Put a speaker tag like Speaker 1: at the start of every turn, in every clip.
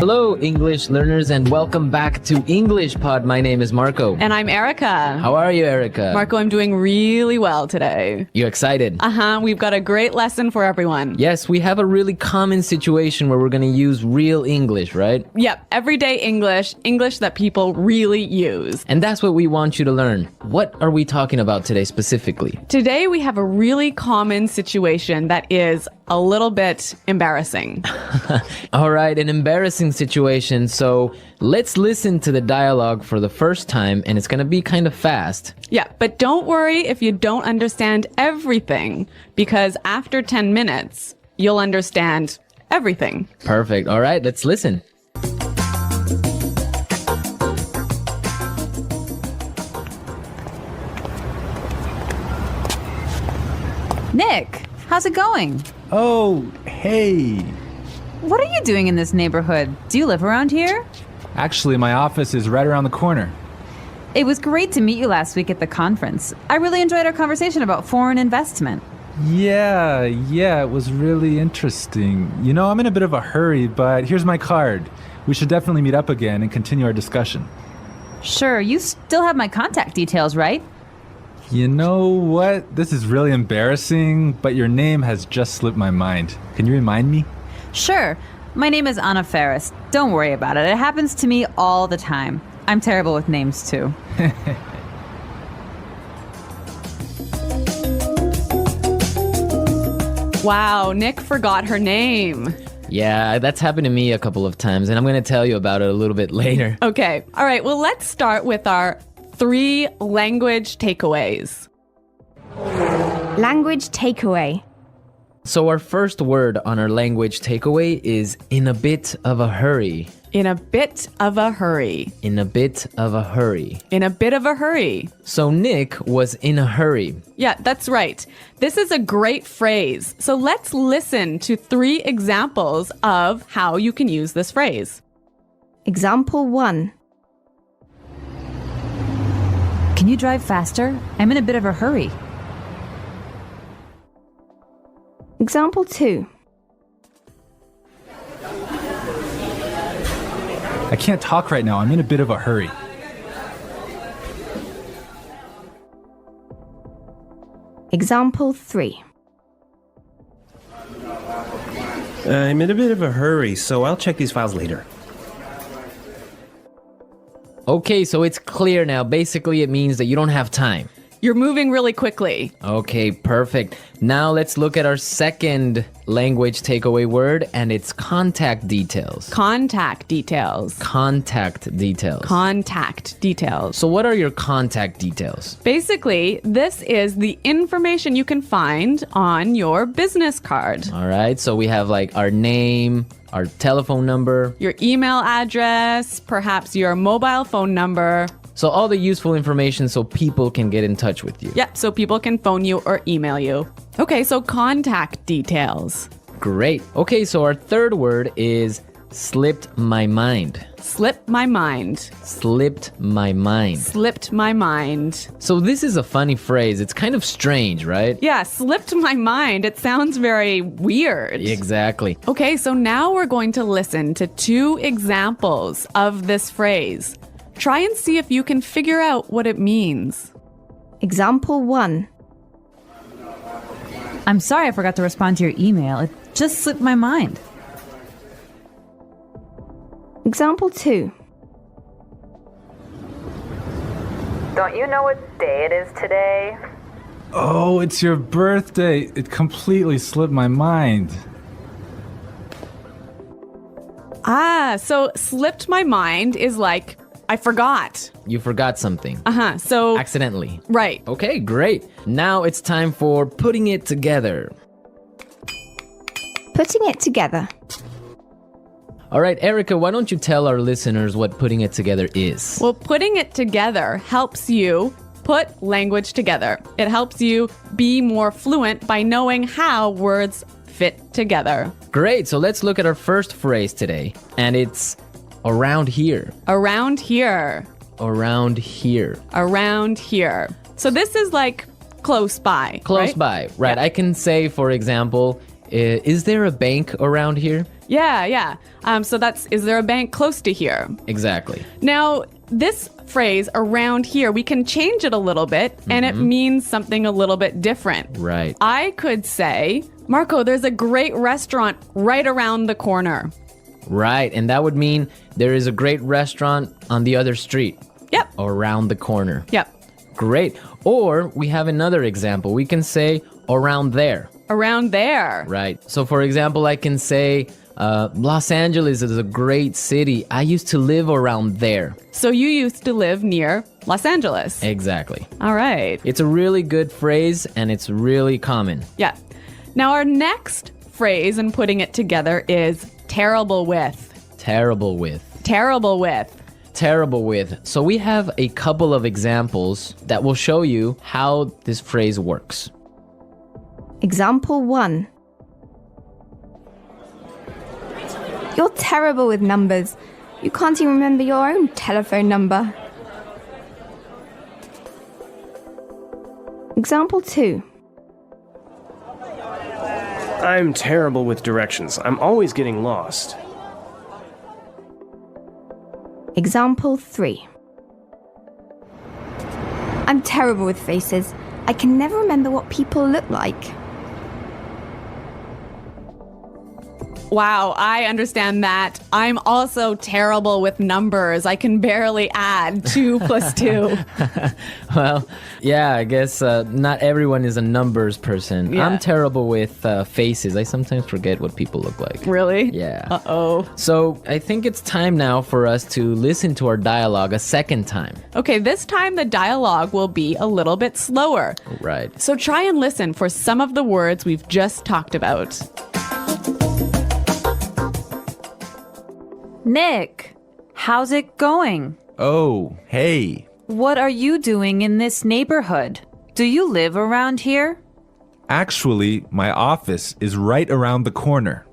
Speaker 1: Hello, English learners, and welcome back to English Pod. My name is Marco.
Speaker 2: And I'm Erica.
Speaker 1: How are you, Erica?
Speaker 2: Marco, I'm doing really well today.
Speaker 1: You excited?
Speaker 2: We've got a great lesson for everyone.
Speaker 1: Yes, we have a really common situation where we're going to use real English, right?
Speaker 2: Yep, everyday English, English that people really use.
Speaker 1: And that's what we want you to learn. What are we talking about today specifically?
Speaker 2: Today we have a really common situation that is a little bit embarrassing.
Speaker 1: All right, an embarrassing situation. So let's listen to the dialogue for the first time, and it's going to be kind of fast.
Speaker 2: Yeah, but don't worry if you don't understand everything, because after 10 minutes, you'll understand everything.
Speaker 1: Perfect. All right, let's listen.
Speaker 3: Nick, how's it going?
Speaker 4: Oh, hey.
Speaker 3: What are you doing in this neighborhood? Do you live around here?
Speaker 4: Actually, my office is right around the corner.
Speaker 3: It was great to meet you last week at the conference. I really enjoyed our conversation about foreign investment.
Speaker 4: Yeah, it was really interesting. You know, I'm in a bit of a hurry, but here's my card. We should definitely meet up again and continue our discussion.
Speaker 3: Sure, you still have my contact details, right?
Speaker 4: You know what? This is really embarrassing, but your name has just slipped my mind. Can you remind me?
Speaker 3: Sure. My name is Anna Ferris. Don't worry about it. It happens to me all the time. I'm terrible with names, too.
Speaker 2: Wow, Nick forgot her name.
Speaker 1: Yeah, that's happened to me a couple of times, and I'm going to tell you about it a little bit later.
Speaker 2: Okay, all right, well, let's start with our 3 language takeaways.
Speaker 5: Language takeaway.
Speaker 1: So our first word on our language takeaway is in a bit of a hurry.
Speaker 2: In a bit of a hurry.
Speaker 1: In a bit of a hurry.
Speaker 2: In a bit of a hurry.
Speaker 1: So Nick was in a hurry.
Speaker 2: Yeah, that's right. This is a great phrase. So let's listen to 3 examples of how you can use this phrase.
Speaker 5: Example 1.
Speaker 3: Can you drive faster? I'm in a bit of a hurry.
Speaker 5: Example 2.
Speaker 4: I can't talk right now. I'm in a bit of a hurry.
Speaker 5: Example 3.
Speaker 6: I'm in a bit of a hurry, so I'll check these files later.
Speaker 1: Okay, so it's clear now. Basically, it means that you don't have time.
Speaker 2: You're moving really quickly.
Speaker 1: Okay, perfect. Now let's look at our second language takeaway word, and it's contact details.
Speaker 2: Contact details.
Speaker 1: Contact details.
Speaker 2: Contact details.
Speaker 1: So what are your contact details?
Speaker 2: Basically, this is the information you can find on your business card.
Speaker 1: All right, so we have like our name, our telephone number.
Speaker 2: Your email address, perhaps your mobile phone number.
Speaker 1: So all the useful information so people can get in touch with you.
Speaker 2: Yep, so people can phone you or email you. Okay, so contact details.
Speaker 1: Great. Okay, so our third word is slipped my mind.
Speaker 2: Slipped my mind.
Speaker 1: Slipped my mind.
Speaker 2: Slipped my mind.
Speaker 1: So this is a funny phrase. It's kind of strange, right?
Speaker 2: Yeah, slipped my mind. It sounds very weird.
Speaker 1: Exactly.
Speaker 2: Okay, so now we're going to listen to 2 examples of this phrase. Try and see if you can figure out what it means.
Speaker 5: Example 1.
Speaker 3: I'm sorry I forgot to respond to your email. It just slipped my mind.
Speaker 5: Example 2.
Speaker 7: Don't you know what day it is today?
Speaker 4: Oh, it's your birthday. It completely slipped my mind.
Speaker 2: So slipped my mind is like, I forgot.
Speaker 1: You forgot something.
Speaker 2: So
Speaker 1: Accidentally.
Speaker 2: right.
Speaker 1: Okay, great. Now it's time for putting it together.
Speaker 5: Putting it together.
Speaker 1: All right, Erica, why don't you tell our listeners what putting it together is?
Speaker 2: Well, putting it together helps you put language together. It helps you be more fluent by knowing how words fit together.
Speaker 1: Great, so let's look at our first phrase today, and it's around here.
Speaker 2: Around here.
Speaker 1: Around here.
Speaker 2: Around here. So this is like close by.
Speaker 1: Close
Speaker 2: right?
Speaker 1: by, right.
Speaker 2: Yeah.
Speaker 1: I can say, for example, is there a bank around here?
Speaker 2: Yeah. So that's, is there a bank close to here?
Speaker 1: Exactly.
Speaker 2: Now, this phrase around here, we can change it a little bit and it means something a little bit different.
Speaker 1: Right.
Speaker 2: I could say, Marco, there's a great restaurant right around the corner.
Speaker 1: Right. And that would mean there is a great restaurant on the other street.
Speaker 2: Yep.
Speaker 1: Around the corner.
Speaker 2: Yep.
Speaker 1: Great. Or we have another example. We can say around there.
Speaker 2: Around there.
Speaker 1: Right. So for example, I can say Los Angeles is a great city. I used to live around there.
Speaker 2: So you used to live near Los Angeles.
Speaker 1: Exactly.
Speaker 2: All right.
Speaker 1: It's a really good phrase and it's really common.
Speaker 2: Yeah. Now our next phrase and putting it together is terrible with.
Speaker 1: Terrible with.
Speaker 2: Terrible with.
Speaker 1: Terrible with. So we have a couple of examples that will show you how this phrase works.
Speaker 5: Example 1. You're terrible with numbers. You can't even remember your own telephone number. Example 2.
Speaker 8: I'm terrible with directions. I'm always getting lost.
Speaker 5: Example 3. I'm terrible with faces. I can never remember what people look like.
Speaker 2: Wow, I understand that. I'm also terrible with numbers. I can barely add 2 plus 2.
Speaker 1: Well, yeah, I guess not everyone is a numbers person.
Speaker 2: Yeah.
Speaker 1: I'm terrible with faces. I sometimes forget what people look like.
Speaker 2: Really?
Speaker 1: Yeah.
Speaker 2: Uh-oh.
Speaker 1: So I think it's time now for us to listen to our dialogue a second time.
Speaker 2: Okay, this time the dialogue will be a little bit slower.
Speaker 1: Right.
Speaker 2: So try and listen for some of the words we've just talked about.
Speaker 3: Nick, how's it going?
Speaker 4: Oh, hey.
Speaker 3: What are you doing in this neighborhood? Do you live around here?
Speaker 4: Actually, my office is right around the corner.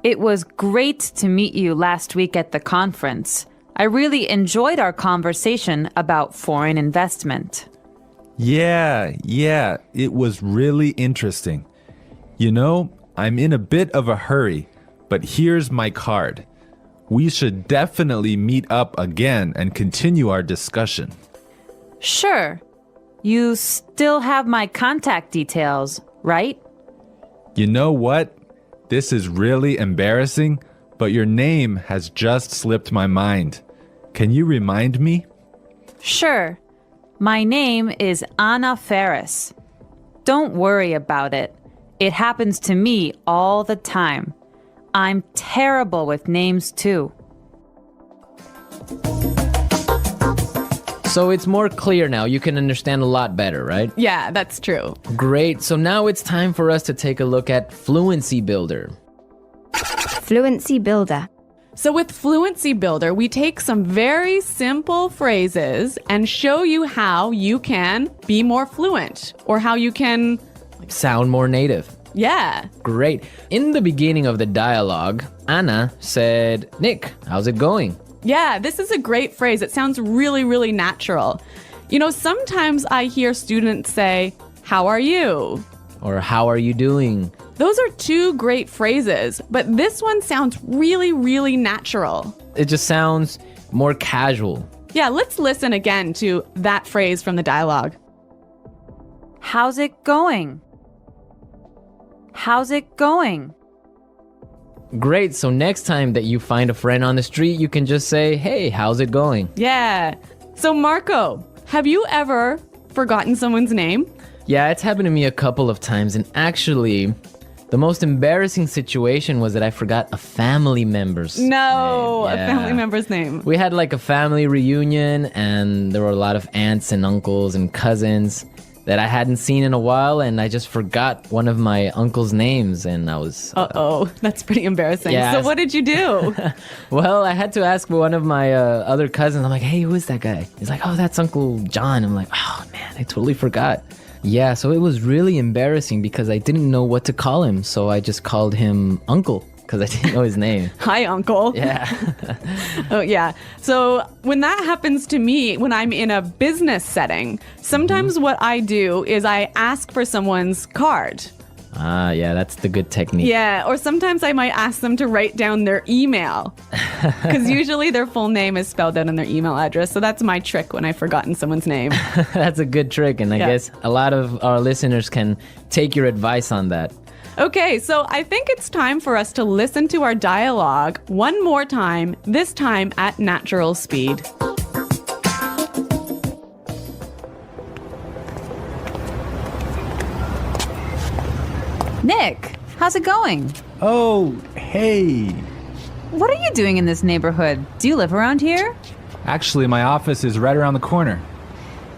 Speaker 3: It was great to meet you last week at the conference. I really enjoyed our conversation about foreign investment.
Speaker 4: Yeah, it was really interesting. You know, I'm in a bit of a hurry, but here's my card. We should definitely meet up again and continue our discussion.
Speaker 3: Sure. You still have my contact details, right?
Speaker 4: You know what? This is really embarrassing, but your name has just slipped my mind. Can you remind me?
Speaker 3: Sure. My name is Anna Ferris. Don't worry about it. It happens to me all the time. I'm terrible with names too.
Speaker 1: So it's more clear now. You can understand a lot better, right?
Speaker 2: Yeah, that's true.
Speaker 1: Great. So now it's time for us to take a look at Fluency Builder.
Speaker 5: Fluency Builder.
Speaker 2: So with Fluency Builder, we take some very simple phrases and show you how you can be more fluent or how you can,
Speaker 1: Sound more native.
Speaker 2: yeah.
Speaker 1: Great. In the beginning of the dialogue, Anna said, Nick, how's it going?
Speaker 2: Yeah, this is a great phrase. It sounds really, really natural. You know, sometimes I hear students say, how are you?
Speaker 1: Or how are you doing?
Speaker 2: Those are 2 great phrases, but this one sounds really, really natural.
Speaker 1: It just sounds more casual.
Speaker 2: Yeah, let's listen again to that phrase from the dialogue.
Speaker 3: How's it going? How's it going?
Speaker 1: Great. So next time that you find a friend on the street, you can just say, hey, how's it going?
Speaker 2: Yeah. So Marco, have you ever forgotten someone's name?
Speaker 1: Yeah, it's happened to me a couple of times. And actually, the most embarrassing situation was that I forgot a family member's name.
Speaker 2: No, a
Speaker 1: Yeah.
Speaker 2: family member's name.
Speaker 1: We had like a family reunion and there were a lot of aunts and uncles and cousins that I hadn't seen in a while, and I just forgot one of my uncle's names, and I was...
Speaker 2: Uh-oh, that's pretty embarrassing.
Speaker 1: Yeah.
Speaker 2: So what did you do?
Speaker 1: Well, I had to ask one of my other cousins. I'm like, hey, who is that guy? He's like, oh, that's Uncle John. I'm like, oh, man, I totally forgot. Yeah, so it was really embarrassing because I didn't know what to call him, so I just called him Uncle because I didn't know his name.
Speaker 2: Hi, Uncle.
Speaker 1: Yeah.
Speaker 2: Oh, yeah. So when that happens to me, when I'm in a business setting, sometimes what I do is I ask for someone's card.
Speaker 1: Ah, yeah, that's the good technique.
Speaker 2: Yeah, or sometimes I might ask them to write down their email. Because usually their full name is spelled out in their email address. So that's my trick when I've forgotten someone's name.
Speaker 1: That's a good trick, and I guess a lot of our listeners can take your advice on that.
Speaker 2: Okay, so I think it's time for us to listen to our dialogue one more time, this time at natural speed.
Speaker 3: Nick, how's it going?
Speaker 4: Oh, hey.
Speaker 3: What are you doing in this neighborhood? Do you live around here?
Speaker 4: Actually, my office is right around the corner.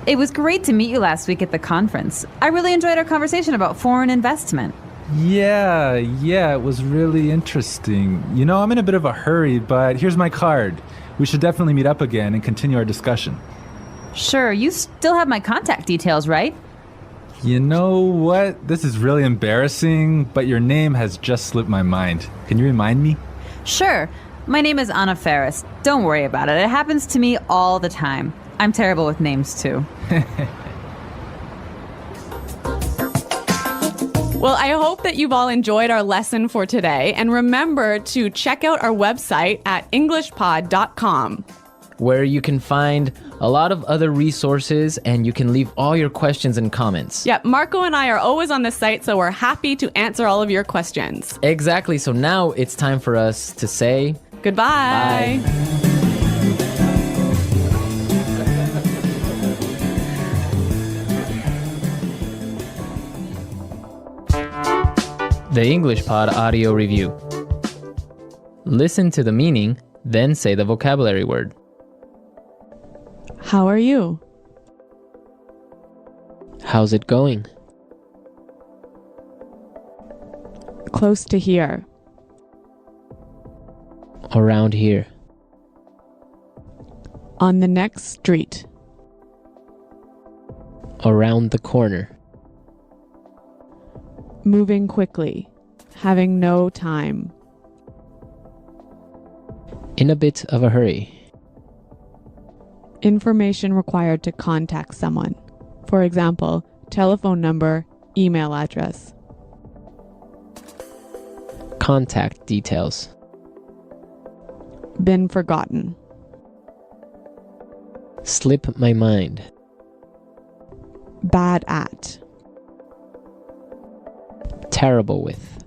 Speaker 3: It was great to meet you last week at the conference. I really enjoyed our conversation about foreign investment.
Speaker 4: Yeah, it was really interesting. You know, I'm in a bit of a hurry, but here's my card. We should definitely meet up again and continue our discussion.
Speaker 3: Sure, you still have my contact details, right?
Speaker 4: You know what? This is really embarrassing, but your name has just slipped my mind. Can you remind me?
Speaker 3: Sure. My name is Anna Ferris. Don't worry about it. It happens to me all the time. I'm terrible with names, too.
Speaker 2: Well, I hope that you've all enjoyed our lesson for today. And remember to check out our website at englishpod.com,
Speaker 1: where you can find a lot of other resources and you can leave all your questions and comments.
Speaker 2: Yeah, Marco and I are always on the site, so we're happy to answer all of your questions.
Speaker 1: Exactly. So now it's time for us to say
Speaker 2: goodbye.
Speaker 1: Bye. The English Pod Audio Review. Listen to the meaning, then say the vocabulary word.
Speaker 2: How are you?
Speaker 1: How's it going?
Speaker 2: Close to here.
Speaker 1: Around here.
Speaker 2: On the next street.
Speaker 1: Around the corner.
Speaker 2: Moving quickly. Having no time.
Speaker 1: In a bit of a hurry.
Speaker 2: Information required to contact someone. For example, telephone number, email address.
Speaker 1: Contact details.
Speaker 2: Been forgotten.
Speaker 1: Slip my mind.
Speaker 2: Bad at.
Speaker 1: Terrible with.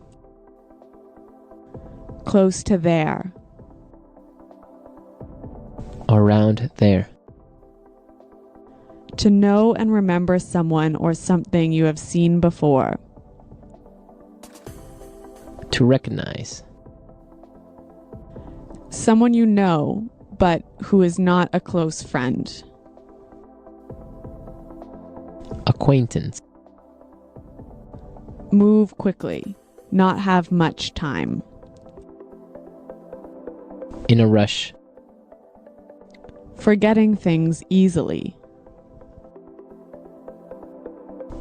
Speaker 2: Close to there.
Speaker 1: Around there.
Speaker 2: To know and remember someone or something you have seen before.
Speaker 1: To recognize.
Speaker 2: Someone you know, but who is not a close friend.
Speaker 1: Acquaintance.
Speaker 2: Move quickly. Not have much time.
Speaker 1: In a rush.
Speaker 2: Forgetting things easily.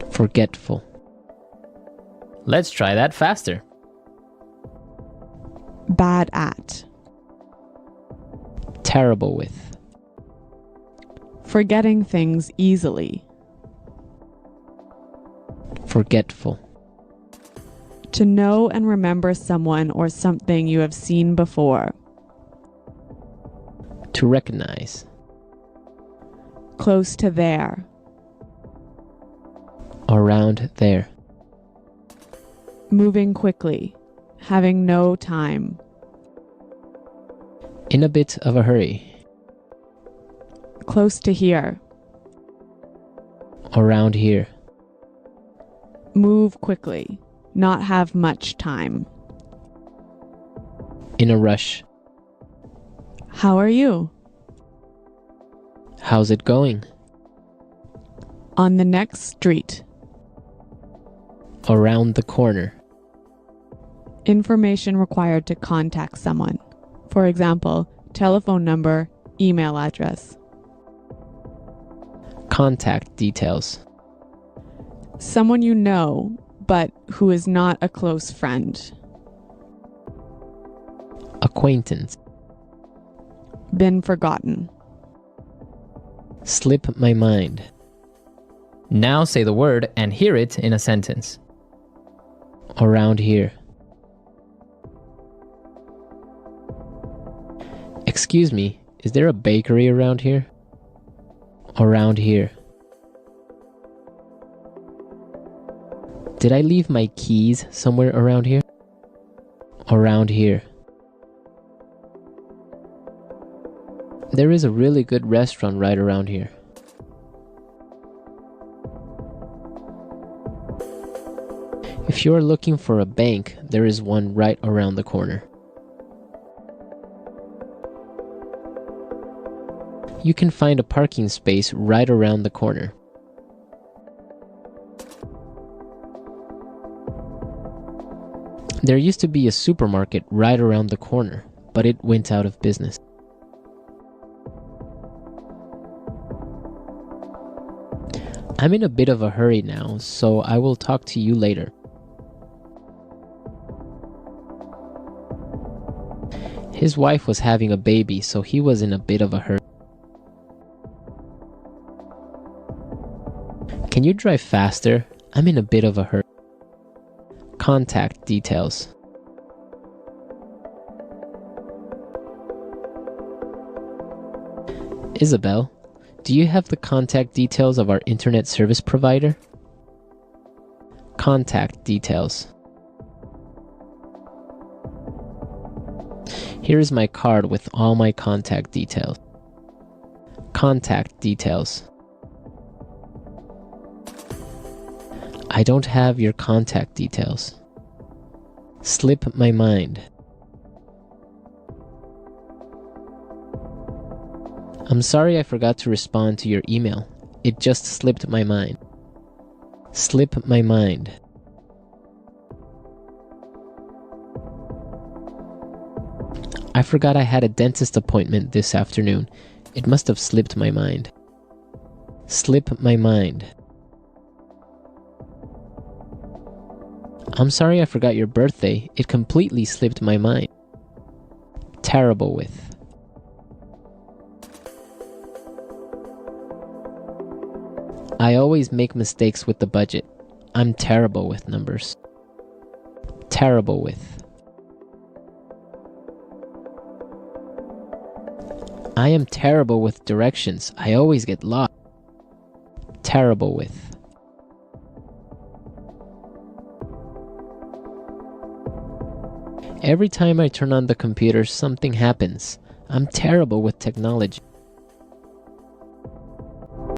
Speaker 1: Forgetful. Let's try that faster.
Speaker 2: Bad at.
Speaker 1: Terrible with.
Speaker 2: Forgetting things easily.
Speaker 1: Forgetful.
Speaker 2: To know and remember someone or something you have seen before.
Speaker 1: To recognize.
Speaker 2: Close to there.
Speaker 1: Around there.
Speaker 2: Moving quickly. Having no time.
Speaker 1: In a bit of a hurry.
Speaker 2: Close to here.
Speaker 1: Around here.
Speaker 2: Move quickly. Not have much time.
Speaker 1: In a rush.
Speaker 2: How are you?
Speaker 1: How's it going?
Speaker 2: On the next street.
Speaker 1: Around the corner.
Speaker 2: Information required to contact someone. For example, telephone number, email address.
Speaker 1: Contact details.
Speaker 2: Someone you know, but who is not a close friend.
Speaker 1: Acquaintance.
Speaker 2: Been forgotten.
Speaker 1: Slip my mind. Now say the word and hear it in a sentence. Around here. Excuse me, is there a bakery around here? Around here. Did I leave my keys somewhere around here? Around here. There is a really good restaurant right around here. If you are looking for a bank, there is one right around the corner. You can find a parking space right around the corner. There used to be a supermarket right around the corner, but it went out of business. I'm in a bit of a hurry now, so I will talk to you later. His wife was having a baby, so he was in a bit of a hurry. Can you drive faster? I'm in a bit of a hurry. Contact details. Isabel, do you have the contact details of our internet service provider? Contact details. Here is my card with all my contact details. Contact details. I don't have your contact details. Slip my mind. I'm sorry I forgot to respond to your email. It just slipped my mind. Slip my mind. I forgot I had a dentist appointment this afternoon. It must have slipped my mind. Slip my mind. I'm sorry I forgot your birthday. It completely slipped my mind. Terrible with. I always make mistakes with the budget. I'm terrible with numbers. Terrible with. I am terrible with directions. I always get lost. Terrible with. Every time I turn on the computer, something happens. I'm terrible with technology.